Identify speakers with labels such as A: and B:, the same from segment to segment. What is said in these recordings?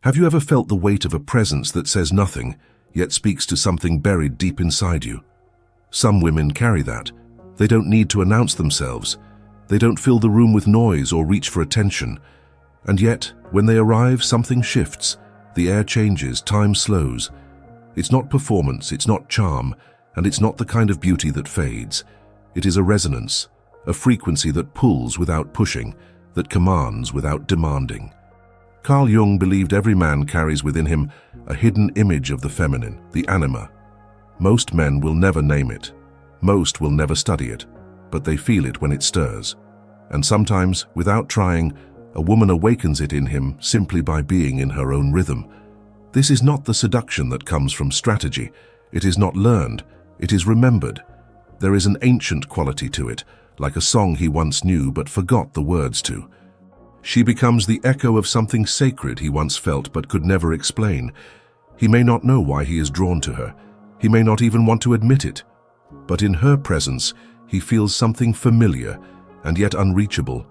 A: Have you ever felt the weight of a presence that says nothing, yet speaks to something buried deep inside you? Some women carry that. They don't need to announce themselves. They don't fill the room with noise or reach for attention. And yet, when they arrive, something shifts. The air changes, time slows. It's not performance, it's not charm, and it's not the kind of beauty that fades. It is a resonance, a frequency that pulls without pushing, that commands without demanding. Carl Jung believed every man carries within him a hidden image of the feminine, the anima. Most men will never name it. Most will never study it, but they feel it when it stirs. And sometimes, without trying, a woman awakens it in him simply by being in her own rhythm. This is not the seduction that comes from strategy. It is not learned. It is remembered. There is an ancient quality to it, like a song he once knew but forgot the words to. She becomes the echo of something sacred he once felt but could never explain. He may not know why he is drawn to her. He may not even want to admit it. But in her presence, he feels something familiar and yet unreachable,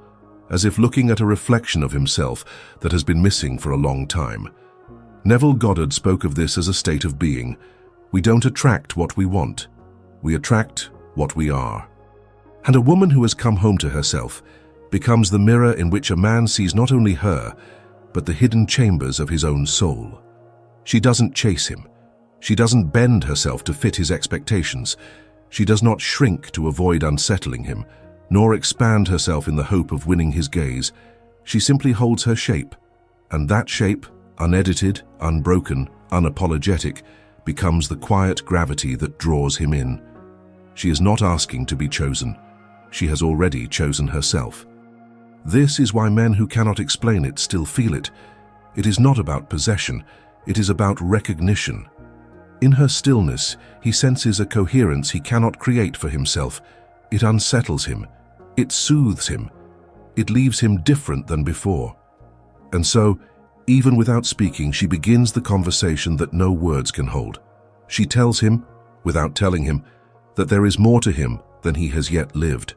A: as if looking at a reflection of himself that has been missing for a long time. Neville Goddard spoke of this as a state of being. We don't attract what we want. We attract what we are. And a woman who has come home to herself becomes the mirror in which a man sees not only her, but the hidden chambers of his own soul. She doesn't chase him. She doesn't bend herself to fit his expectations. She does not shrink to avoid unsettling him, nor expand herself in the hope of winning his gaze. She simply holds her shape, and that shape, unedited, unbroken, unapologetic, becomes the quiet gravity that draws him in. She is not asking to be chosen. She has already chosen herself. This is why men who cannot explain it still feel it. It is not about possession. It is about recognition. In her stillness, he senses a coherence he cannot create for himself. It unsettles him. It soothes him. It leaves him different than before. And so, even without speaking, she begins the conversation that no words can hold. She tells him, without telling him, that there is more to him than he has yet lived,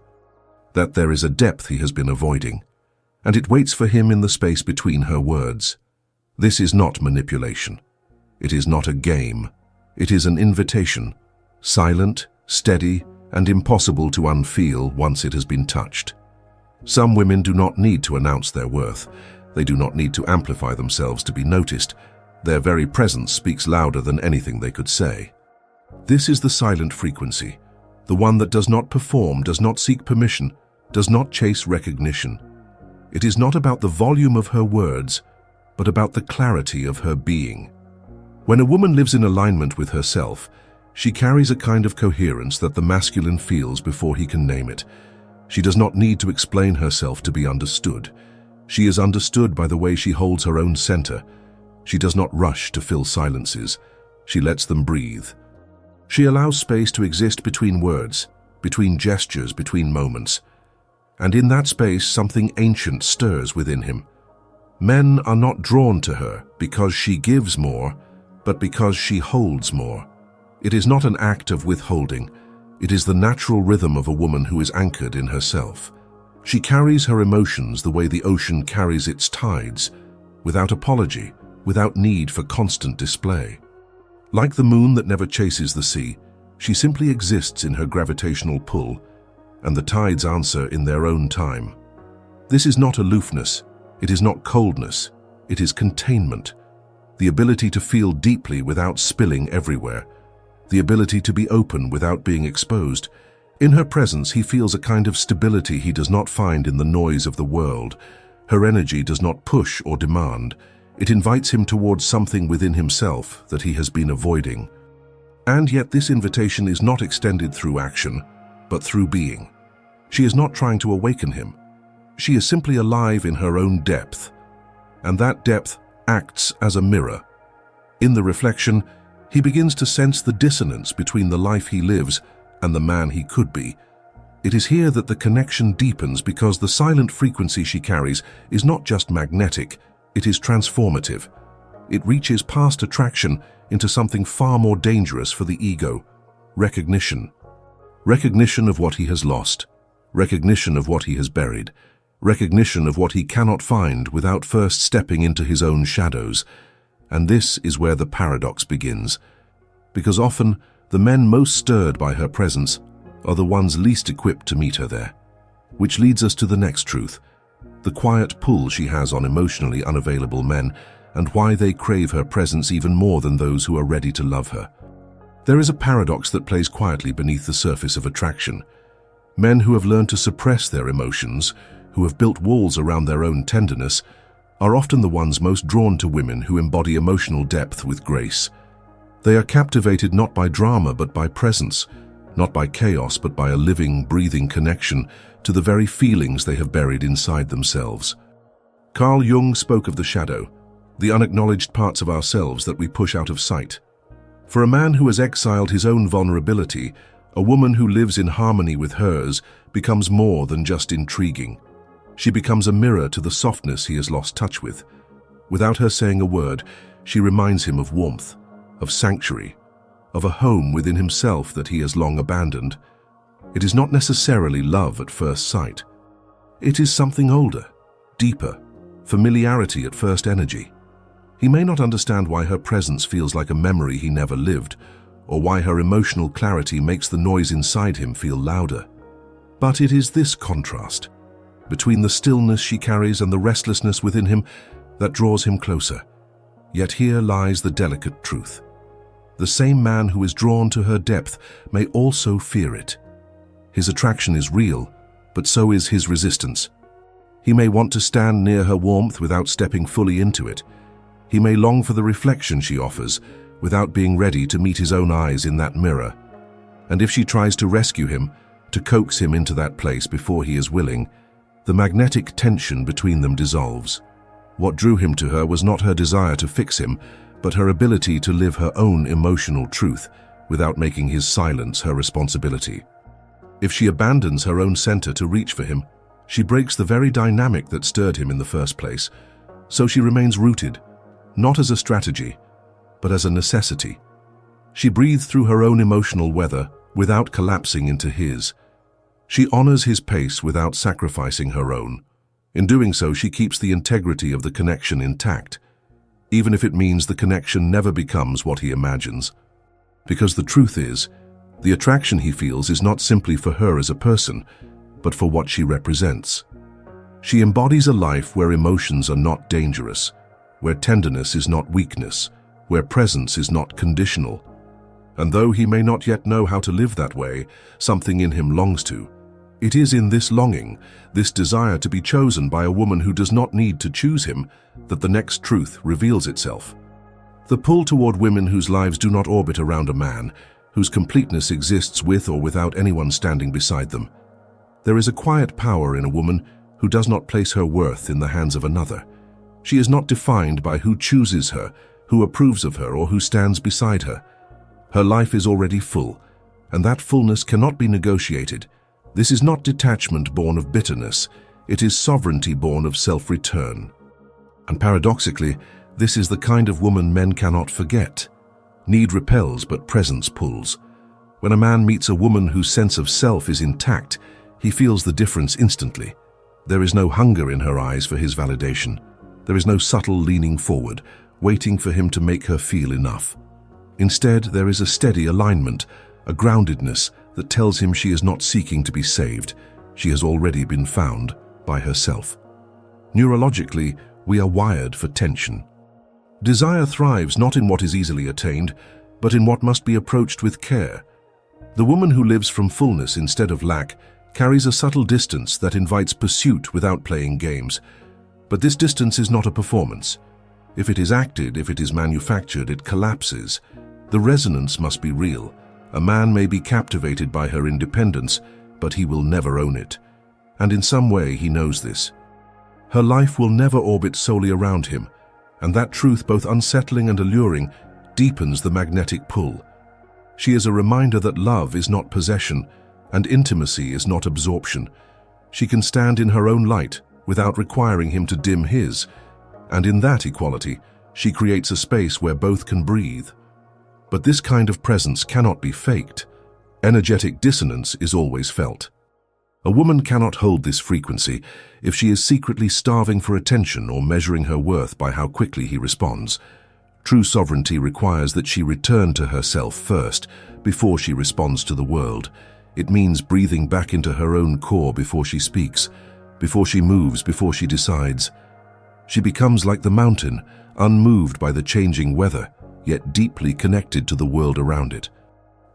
A: that there is a depth he has been avoiding, and it waits for him in the space between her words. This is not manipulation. It is not a game. It is an invitation, silent, steady, and impossible to unfeel once it has been touched. Some women do not need to announce their worth. They do not need to amplify themselves to be noticed. Their very presence speaks louder than anything they could say. This is the silent frequency, the one that does not perform, does not seek permission, does not chase recognition. It is not about the volume of her words, but about the clarity of her being. When a woman lives in alignment with herself, she carries a kind of coherence that the masculine feels before he can name it. She does not need to explain herself to be understood. She is understood by the way she holds her own center. She does not rush to fill silences. She lets them breathe. She allows space to exist between words, between gestures, between moments. And in that space, something ancient stirs within him. Men are not drawn to her because she gives more, but because she holds more. It is not an act of withholding. It is the natural rhythm of a woman who is anchored in herself. She carries her emotions the way the ocean carries its tides, without apology, without need for constant display. Like the moon that never chases the sea, she simply exists in her gravitational pull, and the tides answer in their own time. This is not aloofness. It is not coldness. It is containment. The ability to feel deeply without spilling everywhere. The ability to be open without being exposed. In her presence, he feels a kind of stability he does not find in the noise of the world. Her energy does not push or demand. It invites him towards something within himself that he has been avoiding. And yet this invitation is not extended through action, but through being. She is not trying to awaken him. She is simply alive in her own depth, and that depth acts as a mirror. In the reflection, he begins to sense the dissonance between the life he lives and the man he could be. It is here that the connection deepens because the silent frequency she carries is not just magnetic, it is transformative. It reaches past attraction into something far more dangerous for the ego: recognition. Recognition of what he has lost, recognition of what he has buried, recognition of what he cannot find without first stepping into his own shadows. And this is where the paradox begins, because often the men most stirred by her presence are the ones least equipped to meet her there. Which leads us to the next truth, the quiet pull she has on emotionally unavailable men, and why they crave her presence even more than those who are ready to love her. There is a paradox that plays quietly beneath the surface of attraction. Men who have learned to suppress their emotions, who have built walls around their own tenderness, are often the ones most drawn to women who embody emotional depth with grace. They are captivated not by drama but by presence, not by chaos but by a living, breathing connection to the very feelings they have buried inside themselves. Carl Jung spoke of the shadow, the unacknowledged parts of ourselves that we push out of sight. For a man who has exiled his own vulnerability, a woman who lives in harmony with hers becomes more than just intriguing. She becomes a mirror to the softness he has lost touch with. Without her saying a word, she reminds him of warmth, of sanctuary, of a home within himself that he has long abandoned. It is not necessarily love at first sight. It is something older, deeper, familiarity at first energy. He may not understand why her presence feels like a memory he never lived, or why her emotional clarity makes the noise inside him feel louder. But it is this contrast, between the stillness she carries and the restlessness within him, that draws him closer. Yet here lies the delicate truth. The same man who is drawn to her depth may also fear it. His attraction is real, but so is his resistance. He may want to stand near her warmth without stepping fully into it. He may long for the reflection she offers, without being ready to meet his own eyes in that mirror. And if she tries to rescue him, to coax him into that place before he is willing, the magnetic tension between them dissolves. What drew him to her was not her desire to fix him, but her ability to live her own emotional truth without making his silence her responsibility. If she abandons her own center to reach for him, she breaks the very dynamic that stirred him in the first place. So she remains rooted, not as a strategy, but as a necessity. She breathes through her own emotional weather without collapsing into his. She honors his pace without sacrificing her own. In doing so, she keeps the integrity of the connection intact, even if it means the connection never becomes what he imagines. Because the truth is, the attraction he feels is not simply for her as a person, but for what she represents. She embodies a life where emotions are not dangerous, where tenderness is not weakness, where presence is not conditional. And though he may not yet know how to live that way, something in him longs to. It is in this longing, this desire to be chosen by a woman who does not need to choose him, that the next truth reveals itself. The pull toward women whose lives do not orbit around a man, whose completeness exists with or without anyone standing beside them. There is a quiet power in a woman who does not place her worth in the hands of another. She is not defined by who chooses her, who approves of her, or who stands beside her. Her life is already full, and that fullness cannot be negotiated. This is not detachment born of bitterness, it is sovereignty born of self-return. And paradoxically, this is the kind of woman men cannot forget. Need repels, but presence pulls. When a man meets a woman whose sense of self is intact, he feels the difference instantly. There is no hunger in her eyes for his validation. There is no subtle leaning forward, waiting for him to make her feel enough. Instead, there is a steady alignment, a groundedness that tells him she is not seeking to be saved. She has already been found by herself. Neurologically, we are wired for tension. Desire thrives not in what is easily attained, but in what must be approached with care. The woman who lives from fullness instead of lack carries a subtle distance that invites pursuit without playing games. But this distance is not a performance. If it is acted, if it is manufactured, it collapses. The resonance must be real. A man may be captivated by her independence, but he will never own it. And in some way he knows this. Her life will never orbit solely around him, and that truth, both unsettling and alluring, deepens the magnetic pull. She is a reminder that love is not possession, and intimacy is not absorption. She can stand in her own light without requiring him to dim his, and in that equality, she creates a space where both can breathe. But this kind of presence cannot be faked. Energetic dissonance is always felt. A woman cannot hold this frequency if she is secretly starving for attention or measuring her worth by how quickly he responds. True sovereignty requires that she return to herself first, before she responds to the world. It means breathing back into her own core before she speaks, before she moves, before she decides. She becomes like the mountain, unmoved by the changing weather, yet deeply connected to the world around it.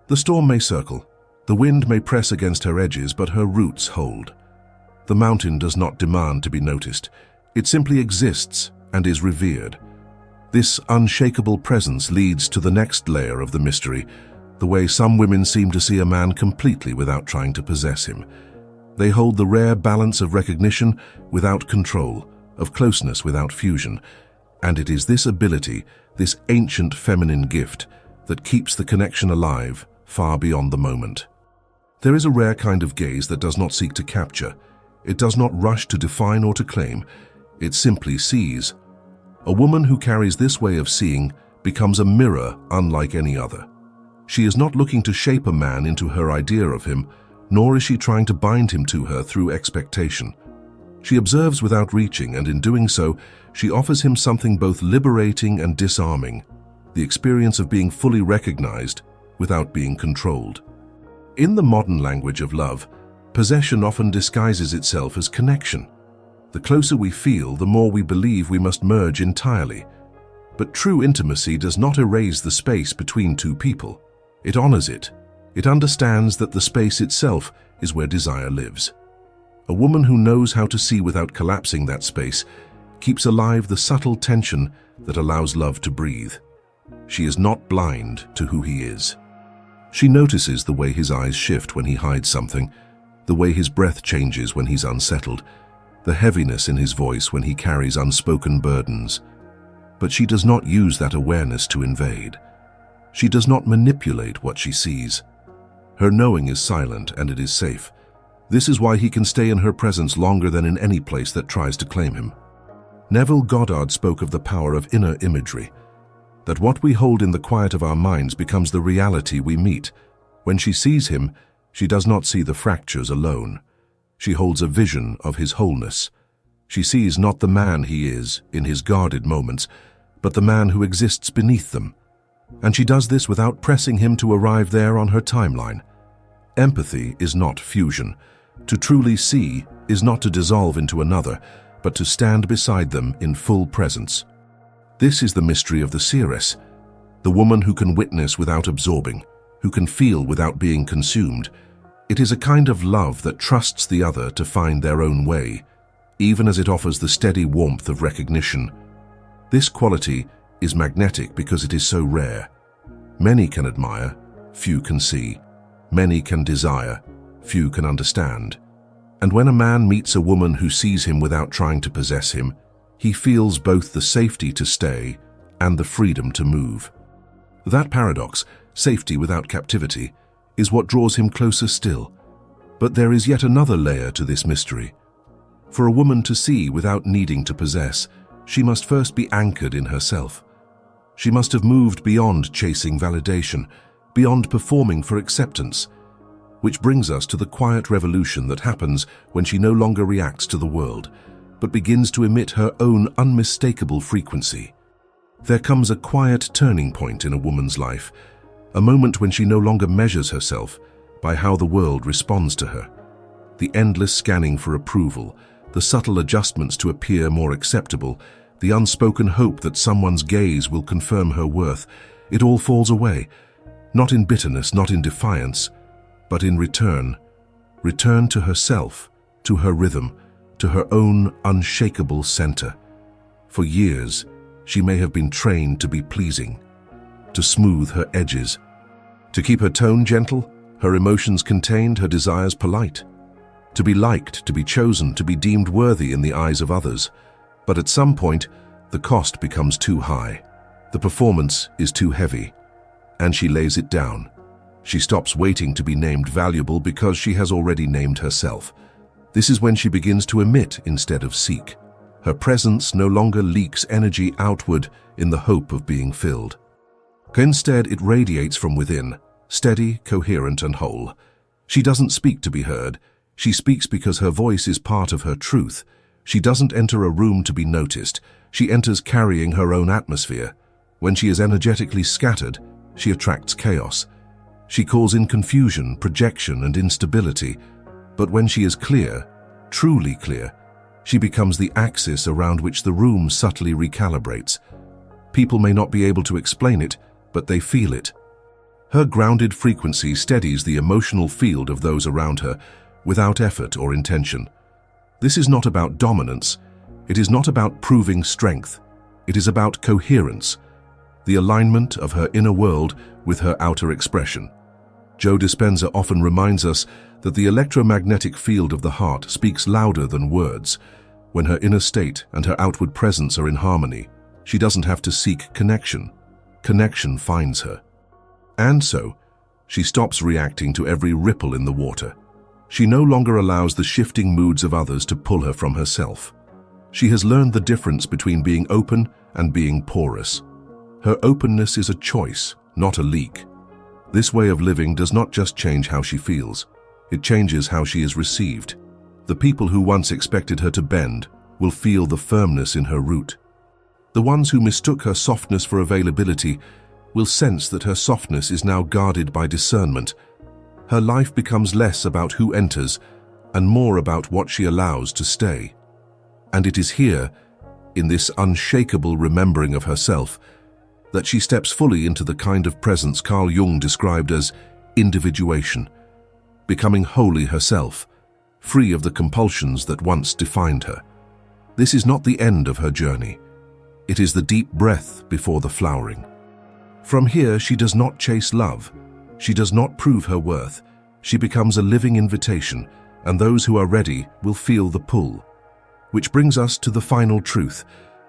A: The storm may circle, the wind may press against her edges, but her roots hold. The mountain does not demand to be noticed. It simply exists and is revered. This unshakable presence leads to the next layer of the mystery, the way some women seem to see a man completely without trying to possess him. They hold the rare balance of recognition without control, of closeness without fusion, and it is this ability, this ancient feminine gift, that keeps the connection alive far beyond the moment. There is a rare kind of gaze that does not seek to capture. It does not rush to define or to claim. It simply sees. A woman who carries this way of seeing becomes a mirror unlike any other. She is not looking to shape a man into her idea of him, nor is she trying to bind him to her through expectation. She observes without reaching, and in doing so, she offers him something both liberating and disarming, the experience of being fully recognized without being controlled. In the modern language of love, possession often disguises itself as connection. The closer we feel, the more we believe we must merge entirely. But true intimacy does not erase the space between two people. It honors it. It understands that the space itself is where desire lives. A woman who knows how to see without collapsing that space keeps alive the subtle tension that allows love to breathe. She is not blind to who he is. She notices the way his eyes shift when he hides something, the way his breath changes when he's unsettled, the heaviness in his voice when he carries unspoken burdens. But she does not use that awareness to invade. She does not manipulate what she sees. Her knowing is silent, and it is safe. This is why he can stay in her presence longer than in any place that tries to claim him. Neville Goddard spoke of the power of inner imagery, that what we hold in the quiet of our minds becomes the reality we meet. When she sees him, she does not see the fractures alone. She holds a vision of his wholeness. She sees not the man he is in his guarded moments, but the man who exists beneath them. And she does this without pressing him to arrive there on her timeline. Empathy is not fusion. To truly see is not to dissolve into another, but to stand beside them in full presence. This is the mystery of the seeress, the woman who can witness without absorbing, who can feel without being consumed. It is a kind of love that trusts the other to find their own way, even as it offers the steady warmth of recognition. This quality is magnetic because it is so rare. Many can admire, few can see. Many can desire, few can understand. And when a man meets a woman who sees him without trying to possess him, he feels both the safety to stay and the freedom to move. That paradox, safety without captivity, is what draws him closer still. But there is yet another layer to this mystery. For a woman to see without needing to possess, she must first be anchored in herself. She must have moved beyond chasing validation, beyond performing for acceptance, which brings us to the quiet revolution that happens when she no longer reacts to the world, but begins to emit her own unmistakable frequency. There comes a quiet turning point in a woman's life, a moment when she no longer measures herself by how the world responds to her. The endless scanning for approval, the subtle adjustments to appear more acceptable, the unspoken hope that someone's gaze will confirm her worth, it all falls away, not in bitterness, not in defiance, but in return to herself, to her rhythm, to her own unshakable center. For years, she may have been trained to be pleasing, to smooth her edges, to keep her tone gentle, her emotions contained, her desires polite, to be liked, to be chosen, to be deemed worthy in the eyes of others. But at some point, the cost becomes too high. The performance is too heavy, and she lays it down. She stops waiting to be named valuable because she has already named herself. This is when she begins to emit instead of seek. Her presence no longer leaks energy outward in the hope of being filled. Instead, it radiates from within, steady, coherent, and whole. She doesn't speak to be heard. She speaks because her voice is part of her truth. She doesn't enter a room to be noticed. She enters carrying her own atmosphere. When she is energetically scattered, she attracts chaos. She calls in confusion, projection, and instability. But when she is clear, truly clear, she becomes the axis around which the room subtly recalibrates. People may not be able to explain it, but they feel it. Her grounded frequency steadies the emotional field of those around her without effort or intention. This is not about dominance. It is not about proving strength. It is about coherence, the alignment of her inner world with her outer expression. Joe Dispenza often reminds us that the electromagnetic field of the heart speaks louder than words. When her inner state and her outward presence are in harmony, she doesn't have to seek connection. Connection finds her. And so, she stops reacting to every ripple in the water. She no longer allows the shifting moods of others to pull her from herself. She has learned the difference between being open and being porous. Her openness is a choice, not a leak. This way of living does not just change how she feels, it changes how she is received. The people who once expected her to bend will feel the firmness in her root. The ones who mistook her softness for availability will sense that her softness is now guarded by discernment. Her life becomes less about who enters and more about what she allows to stay. And it is here, in this unshakable remembering of herself, that she steps fully into the kind of presence Carl Jung described as individuation, becoming wholly herself, free of the compulsions that once defined her. This is not the end of her journey. It is the deep breath before the flowering. From here, she does not chase love. She does not prove her worth. She becomes a living invitation, and those who are ready will feel the pull. Which brings us to the final truth,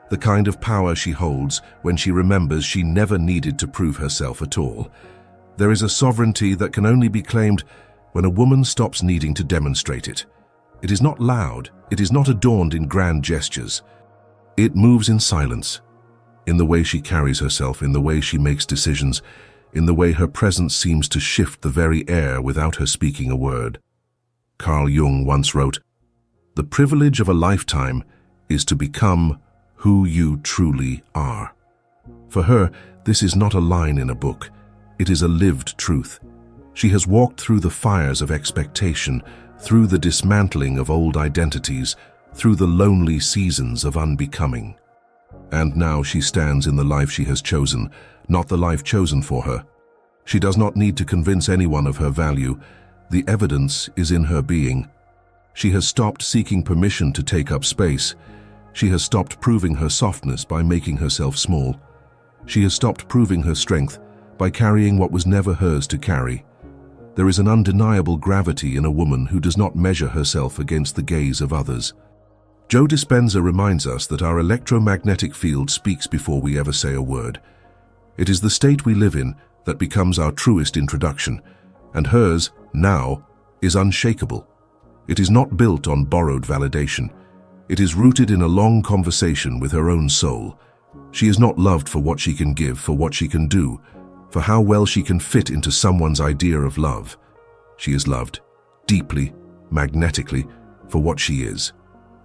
A: the kind of power she holds when she remembers she never needed to prove herself at all. There is a sovereignty that can only be claimed when a woman stops needing to demonstrate it. It is not loud, it is not adorned in grand gestures. It moves in silence, in the way she carries herself, in the way she makes decisions, in the way her presence seems to shift the very air without her speaking a word. Carl Jung once wrote, "The privilege of a lifetime is to become who you truly are." For her, this is not a line in a book. It is a lived truth. She has walked through the fires of expectation, through the dismantling of old identities, through the lonely seasons of unbecoming. And now she stands in the life she has chosen, not the life chosen for her. She does not need to convince anyone of her value. The evidence is in her being. She has stopped seeking permission to take up space. She has stopped proving her softness by making herself small. She has stopped proving her strength by carrying what was never hers to carry. There is an undeniable gravity in a woman who does not measure herself against the gaze of others. Joe Dispenza reminds us that our electromagnetic field speaks before we ever say a word. It is the state we live in that becomes our truest introduction, and hers, now, is unshakable. It is not built on borrowed validation. It is rooted in a long conversation with her own soul. She is not loved for what she can give, for what she can do, for how well she can fit into someone's idea of love. She is loved, deeply, magnetically, for what she is.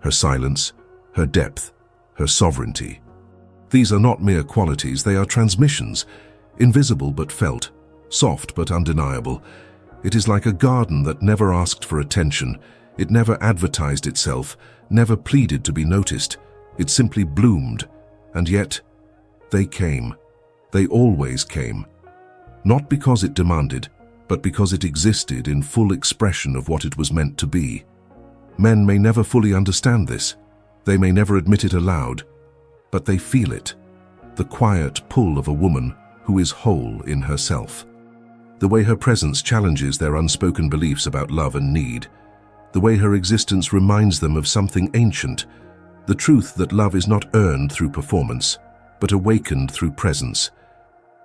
A: Her silence, her depth, her sovereignty. These are not mere qualities, they are transmissions, invisible but felt, soft but undeniable. It is like a garden that never asked for attention. It never advertised itself, never pleaded to be noticed. It simply bloomed, and yet they came. They always came. Not because it demanded, but because it existed in full expression of what it was meant to be. Men may never fully understand this. They may never admit it aloud, but they feel it. The quiet pull of a woman who is whole in herself. The way her presence challenges their unspoken beliefs about love and need. The way her existence reminds them of something ancient. The truth that love is not earned through performance, but awakened through presence.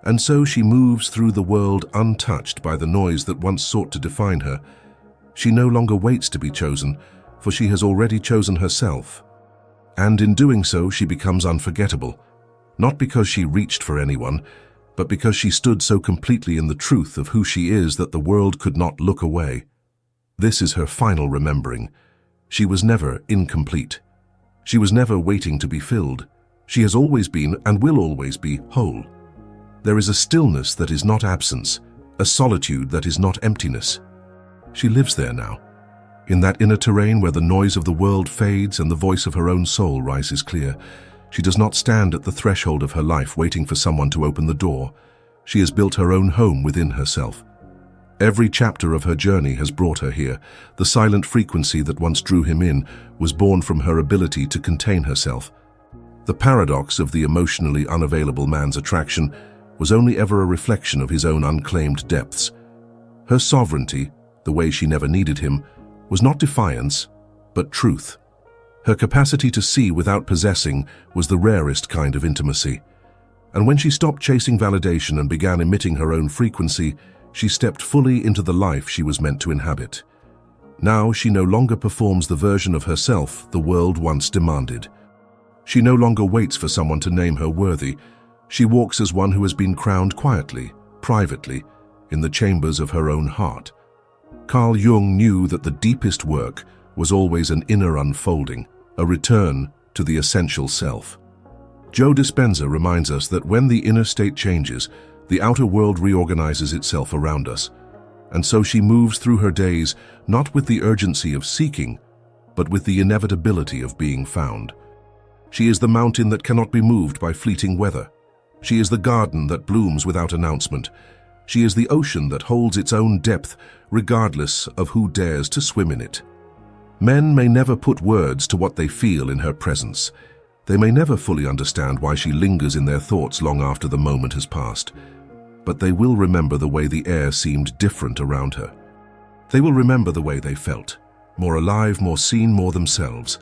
A: And so she moves through the world untouched by the noise that once sought to define her. She no longer waits to be chosen, for she has already chosen herself. And in doing so, she becomes unforgettable, not because she reached for anyone, but because she stood so completely in the truth of who she is that the world could not look away. This is her final remembering. She was never incomplete. She was never waiting to be filled. She has always been and will always be whole. There is a stillness that is not absence, a solitude that is not emptiness. She lives there now, in that inner terrain where the noise of the world fades and the voice of her own soul rises clear. She does not stand at the threshold of her life waiting for someone to open the door. She has built her own home within herself. Every chapter of her journey has brought her here. The silent frequency that once drew him in was born from her ability to contain herself. The paradox of the emotionally unavailable man's attraction was only ever a reflection of his own unclaimed depths. Her sovereignty, the way she never needed him, was not defiance, but truth. Her capacity to see without possessing was the rarest kind of intimacy. And when she stopped chasing validation and began emitting her own frequency, she stepped fully into the life she was meant to inhabit. Now she no longer performs the version of herself the world once demanded. She no longer waits for someone to name her worthy. She walks as one who has been crowned quietly, privately, in the chambers of her own heart. Carl Jung knew that the deepest work was always an inner unfolding, a return to the essential self. Joe Dispenza reminds us that when the inner state changes, the outer world reorganizes itself around us. And so she moves through her days not with the urgency of seeking, but with the inevitability of being found. She is the mountain that cannot be moved by fleeting weather. She is the garden that blooms without announcement. She is the ocean that holds its own depth, regardless of who dares to swim in it. Men may never put words to what they feel in her presence. They may never fully understand why she lingers in their thoughts long after the moment has passed. But they will remember the way the air seemed different around her. They will remember the way they felt, more alive, more seen, more themselves.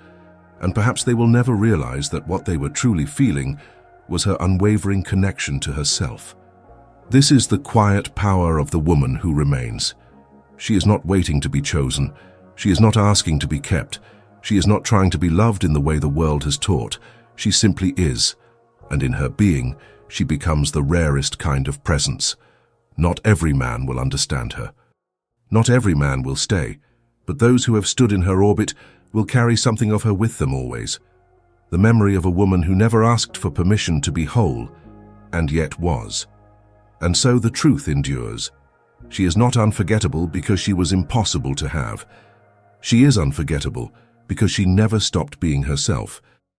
A: And perhaps they will never realize that what they were truly feeling was her unwavering connection to herself. This is the quiet power of the woman who remains. She is not waiting to be chosen. She is not asking to be kept. She is not trying to be loved in the way the world has taught. She simply is, and in her being, she becomes the rarest kind of presence. Not every man will understand her. Not every man will stay, but those who have stood in her orbit will carry something of her with them always. The memory of a woman who never asked for permission to be whole, and yet was. And so the truth endures. She is not unforgettable because she was impossible to have. She is unforgettable because she never stopped being herself.